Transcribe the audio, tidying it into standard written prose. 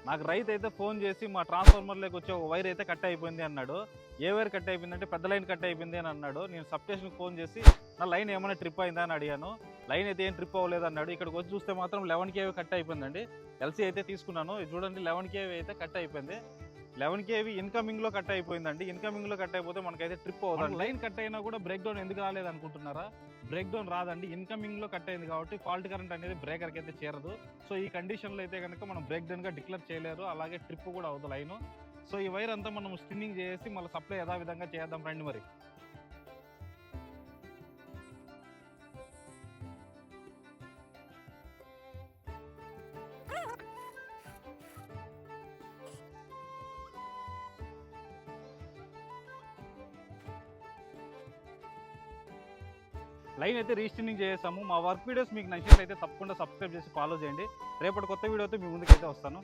నాకు రైతు అయితే ఫోన్ చేసి మా ట్రాన్స్ఫార్మర్లోకి వచ్చే ఒక వైర్ అయితే కట్ అయిపోయింది అన్నాడు. ఏ వైర్ కట్ అయిపోయిందంటే పెద్ద లైన్ కట్ అయిపోయింది అని అన్నాడు. నేను సబ్ స్టేషన్కి ఫోన్ చేసి నా లైన్ ఏమైనా ట్రిప్ అయిందా అని అడిగాను. లైన్ అయితే ఏం ట్రిప్ అవ్వలేదు అన్నాడు. ఇక్కడికి వచ్చి చూస్తే మాత్రం 11 kV కట్ అయిపోయిందండి. ఎల్సీ అయితే తీసుకున్నాను. ఇది చూడండి 11 kV అయితే కట్ అయిపోయింది. 11 kV ఇన్కమింగ్లో కట్ అయిపోయిందండి. ఇన్కమింగ్లో కట్ అయిపోతే మనకైతే ట్రిప్ అవుతుంది. లైన్ కట్ అయినా కూడా బ్రేక్ డౌన్ ఎందుకు రాలేదు అనుకుంటున్నారా? బ్రేక్ డౌన్ రాదండి. ఇన్కమింగ్లో కట్ అయింది కాబట్టి ఫాల్ట్ కరెంట్ అనేది బ్రేకర్కి అయితే చేరదు. సో ఈ కండిషన్లో అయితే కనుక మనం బ్రేక్ డౌన్గా డిక్లేర్ చేయలేరు. అలాగే ట్రిప్ కూడా అవుతుంది లైను. సో ఈ వైర్ అంతా మనం స్పిన్నింగ్ చేసి మళ్ళీ సప్లై యథావిధంగా చేద్దాం రండి మరి. లైన్ అయితే రీస్టిన్నింగ్ చేసాము. మా వర్క్ వీడియోస్ మీకు నచ్చినట్లయితే తప్పకుండా సబ్స్క్రైబ్ చేసి ఫాలో చేయండి. రేపటి కొత్త వీడియోతో మీ ముందుకైతే వస్తాను.